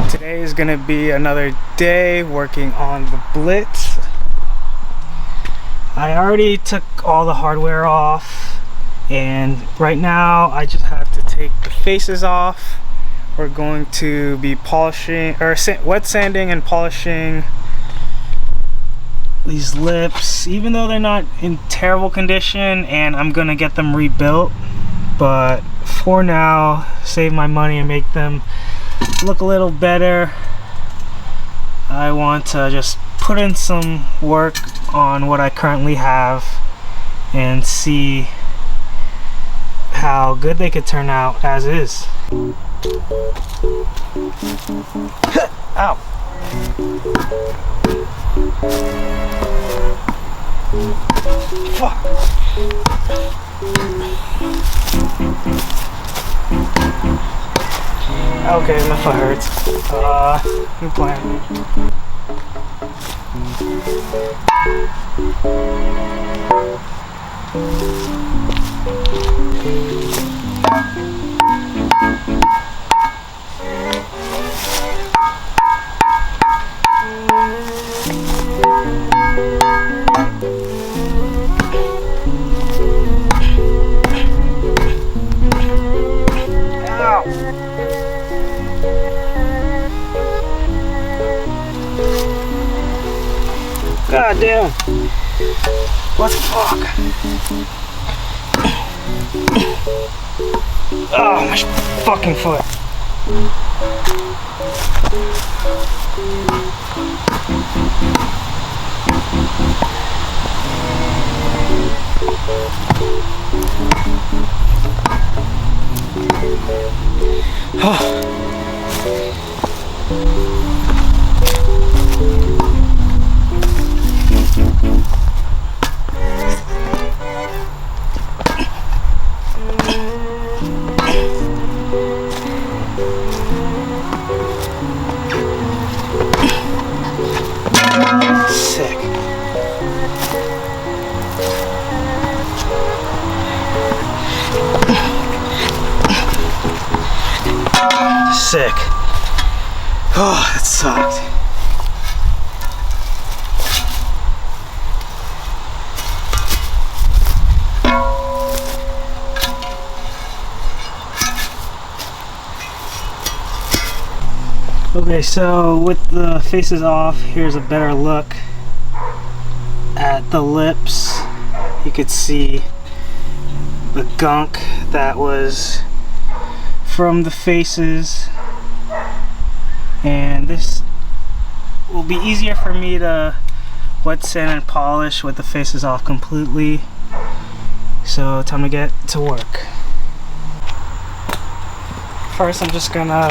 Today is gonna be another day working on the Blitz. I already took all the hardware off, and right now I just have to take the faces off. We're going to be polishing, or wet sanding and polishing these lips, even though they're not in terrible condition, and I'm gonna get them rebuilt. But for now, save my money and make them look a little better, I want to just put in some work on what I currently have and see how good they could turn out as is. Ow. Fuck. Okay, my foot hurts. New plan. God damn. What the fuck? Oh, my fucking foot. Oh. Sick. Sick. Oh, that sucked. Okay, so with the faces off, here's a better look at the lips. You could see the gunk that was from the faces, and this will be easier for me to wet sand and polish with the faces off completely. So time to get to work. First I'm just gonna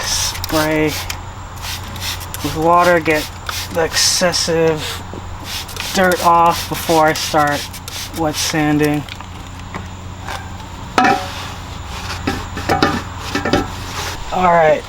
spray with water, get the excessive dirt off before I start wet sanding. Alright,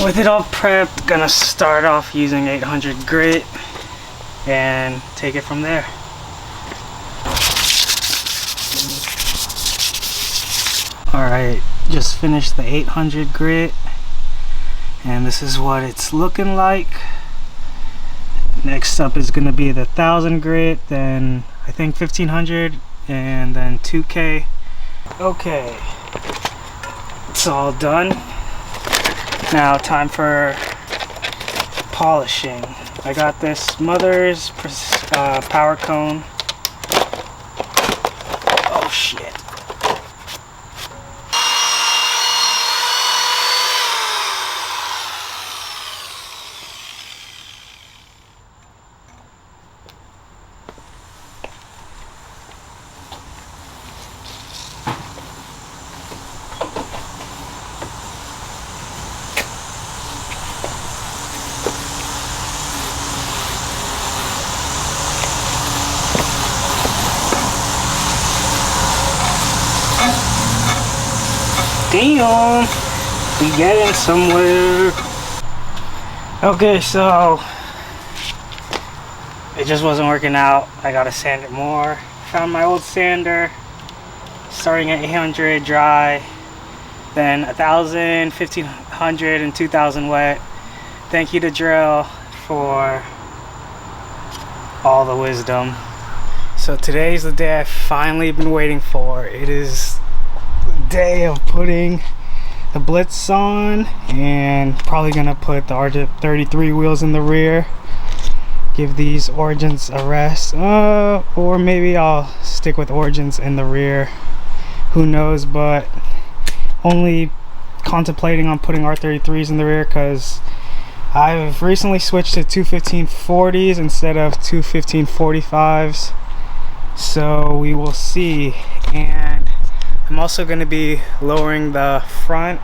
with it all prepped, gonna start off using 800 grit and take it from there. Alright, just finished the 800 grit, and this is what it's looking like. Next up is gonna be the 1000 grit, then I think 1500, and then 2K. Okay, it's all done. Now time for polishing. I got this Mother's power cone. Oh shit. Damn, we getting somewhere. Okay, so it just wasn't working out. I gotta sand it more. Found my old sander, starting at 800 dry, then 1000, 1500, and 2000 wet. Thank you to Drill for all the wisdom. So today's the day I've finally been waiting for. It is the day of putting the Blitz on, and probably gonna put the R33 wheels in the rear. Give these Origins a rest, or maybe I'll stick with Origins in the rear. Who knows? But only contemplating on putting R33s in the rear because I've recently switched to 21540s instead of 21545s. So we will see. And I'm also going to be lowering the front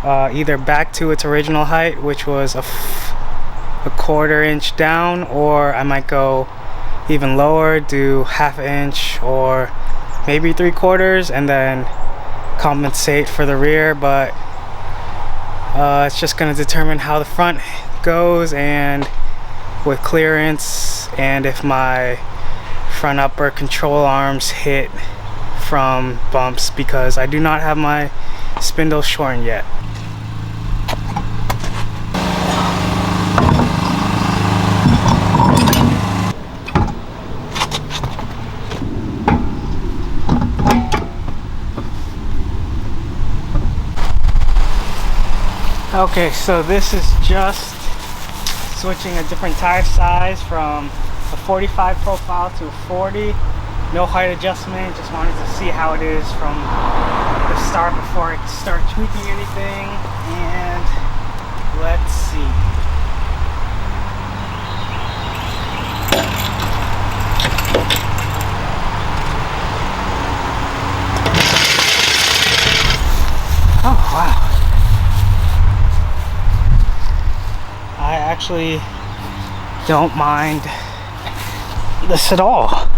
either back to its original height, which was a 1/4 inch down, or I might go even lower, do 1/2 inch or maybe 3/4, and then compensate for the rear. But it's just going to determine how the front goes and with clearance, and if my front upper control arms hit from bumps, because I do not have my spindle shortened yet. Okay, so this is just switching a different tire size from a 45 profile to a 40. No height adjustment, just wanted to see how it is from the start before I start tweaking anything. And let's see. Oh wow. I actually don't mind this at all.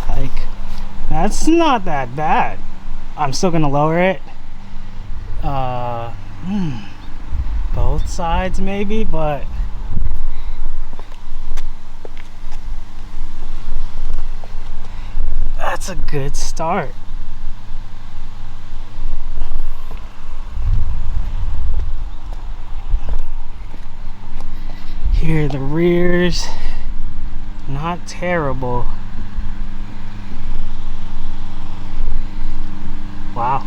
Like, that's not that bad. I'm still gonna lower it. Both sides maybe, but that's a good start. Here, the rears, not terrible. Wow.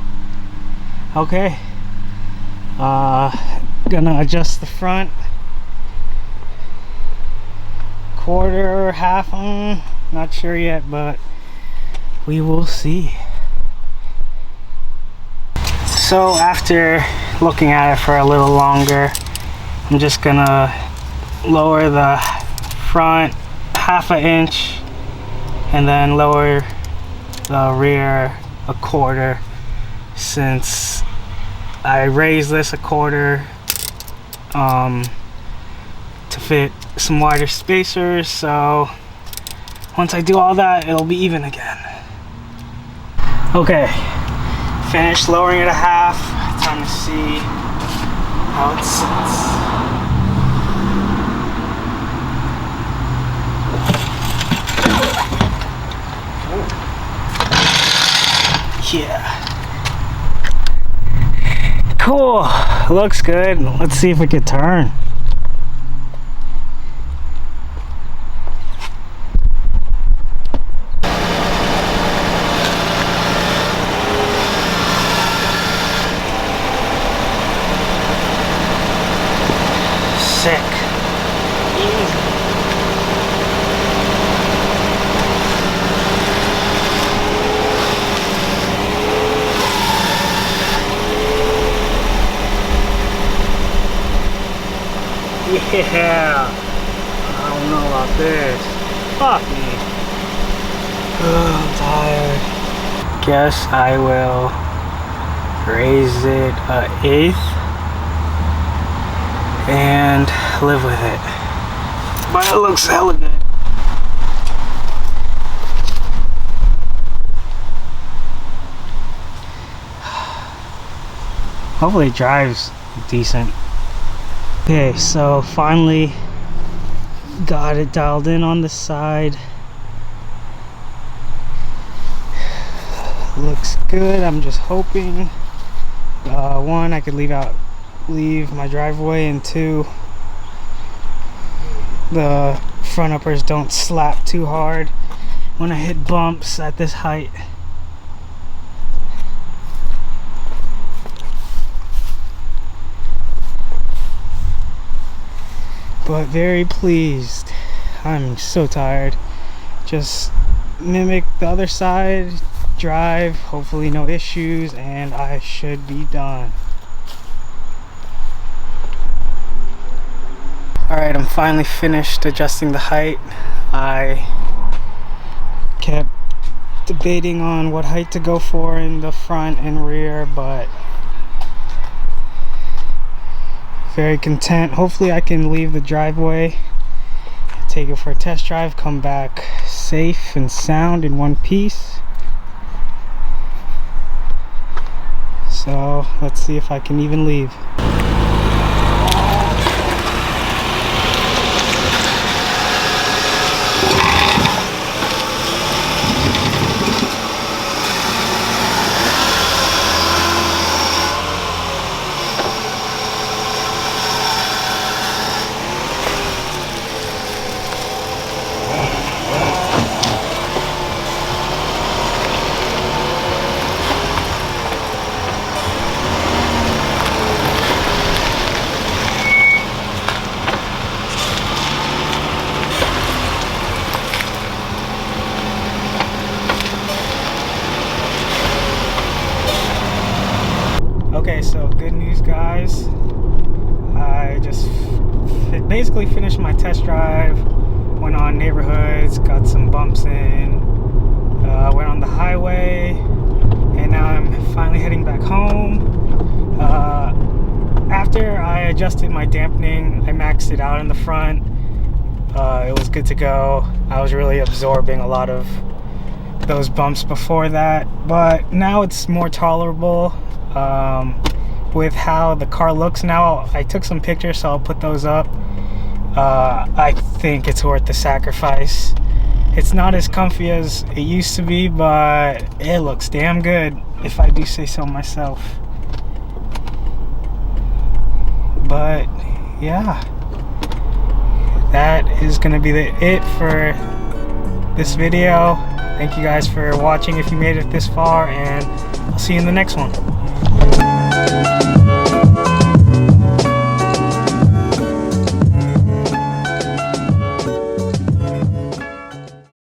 Okay. Gonna adjust the front. 1/4, 1/2, not sure yet, but we will see. So after looking at it for a little longer, I'm just gonna lower the front 1/2 inch and then lower the rear 1/4, since I raised this 1/4 to fit some wider spacers. So once I do all that, it'll be even again. Okay, finished lowering it 1/2. Time to see how it sits. Yeah. Cool. Looks good. Let's see if we can turn. Sick. Easy. Yeah, I don't know about this. Fuck me. Oh, I'm tired. Guess I will raise it 1/8 and live with it. But it looks hella good. Hopefully it drives decent. Okay, so finally got it dialed in on the side. Looks good. I'm just hoping one, I could leave my driveway, and two, the front uppers don't slap too hard when I hit bumps at this height. But very pleased. I'm so tired. Just mimic the other side, drive, hopefully no issues, and I should be done. Alright, I'm finally finished adjusting the height. I kept debating on what height to go for in the front and rear, but very content. Hopefully I can leave the driveway, take it for a test drive, come back safe and sound in one piece. So let's see if I can even leave. Okay, so good news, guys. I just basically finished my test drive, went on neighborhoods, got some bumps in, went on the highway, and now I'm finally heading back home. After I adjusted my dampening, I maxed it out in the front. It was good to go. I was really absorbing a lot of those bumps before that, but now it's more tolerable. With how the car looks now, I took some pictures, so I'll put those up. I think it's worth the sacrifice. It's not as comfy as it used to be, but it looks damn good, if I do say so myself. But yeah, that is gonna be it for this video. Thank you guys for watching if you made it this far, and I'll see you in the next one.